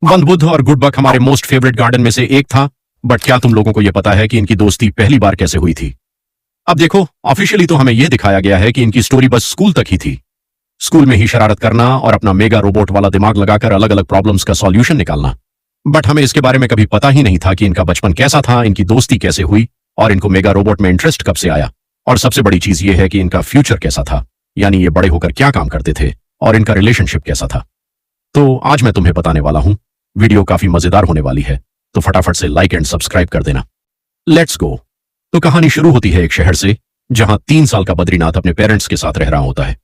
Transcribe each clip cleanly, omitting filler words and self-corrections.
बंदबुद्ध और गुडबक हमारे most favourite garden में से एक था, बट क्या तुम लोगों को यह पता है कि इनकी दोस्ती पहली बार कैसे हुई थी? अब देखो, ऑफिशियली तो हमें यह दिखाया गया है कि इनकी स्टोरी बस स्कूल तक ही थी। स्कूल में ही शरारत करना और अपना मेगा रोबोट वाला दिमाग लगाकर अलग अलग प्रॉब्लम्स का सॉल्यूशन निकालना। बट हमें इसके बारे में कभी पता ही नहीं था कि इनका बचपन कैसा था, इनकी दोस्ती कैसे हुई और इनको मेगा रोबोट में इंटरेस्ट कब से आया। और सबसे बड़ी चीज ये है कि इनका फ्यूचर कैसा था, यानी ये बड़े होकर क्या काम करते थे और इनका रिलेशनशिप कैसा था। तो आज मैं तुम्हें बताने वाला हूं। वीडियो काफी मजेदार होने वाली है, तो फटाफट से लाइक एंड सब्सक्राइब कर देना। Let's go. तो कहानी शुरू होती है एक शहर से, जहां 3 साल का बद्रीनाथ अपने पेरेंट्स के साथ रह रहा होता है।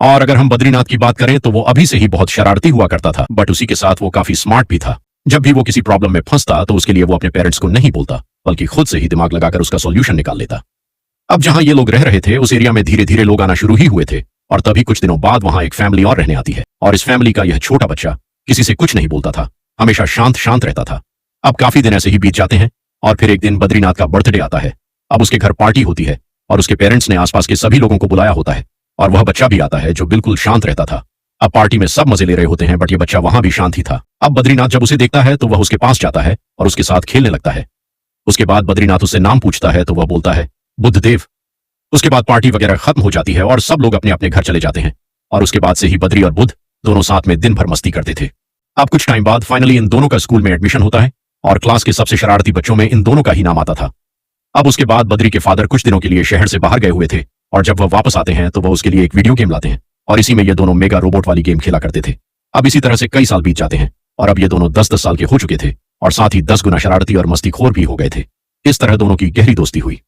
और अगर हम बद्रीनाथ की बात करें तो वो अभी से ही बहुत शरारती हुआ करता था, बट उसी के साथ वो काफी स्मार्ट भी था। जब भी वो किसी प्रॉब्लम में फंसता तो उसके लिए वो अपने पेरेंट्स को नहीं बोलता, बल्कि खुद से ही दिमाग लगाकर उसका सॉल्यूशन निकाल लेता। अब जहां ये लोग रह रहे थे, उस एरिया में धीरे धीरे लोग आना शुरू ही हुए थे, और तभी कुछ दिनों बाद वहां एक फैमिली और रहने आती है। और इस फैमिली का यह छोटा बच्चा किसी से कुछ नहीं बोलता था, हमेशा शांत शांत रहता था। अब काफी दिन ऐसे ही बीत जाते हैं, और फिर एक दिन बद्रीनाथ का बर्थडे आता है। अब उसके घर पार्टी होती है, और उसके पेरेंट्स ने आसपास के सभी लोगों को बुलाया होता है, और वह बच्चा भी आता है जो बिल्कुल शांत रहता था। अब पार्टी में सब मजे ले रहे होते हैं, बट ये बच्चा वहां भी शांत ही था। अब बद्रीनाथ जब उसे देखता है तो वह उसके पास जाता है और उसके साथ खेलने लगता है। उसके बाद बद्रीनाथ उससे नाम पूछता है तो वह बोलता है बुद्धदेव। उसके बाद पार्टी वगैरह खत्म हो जाती है और सब लोग अपने अपने घर चले जाते हैं, और उसके बाद से ही बद्री और बुद्ध दोनों साथ में दिन भर मस्ती करते थे। अब कुछ टाइम बाद फाइनली इन दोनों का स्कूल में एडमिशन होता है, और क्लास के सबसे शरारती बच्चों में इन दोनों का ही नाम आता था। अब उसके बाद बद्री के फादर कुछ दिनों के लिए शहर से बाहर गए हुए थे, और जब वह वापस आते हैं तो वह उसके लिए एक वीडियो गेम लाते हैं, और इसी में ये दोनों मेगा रोबोट वाली गेम खेला करते थे। अब इसी तरह से कई साल बीत जाते हैं, और अब ये दोनों 10-10 साल के हो चुके थे, और साथ ही 10 गुना शरारती और मस्तीखोर भी हो गए थे। इस तरह दोनों की गहरी दोस्ती हुई।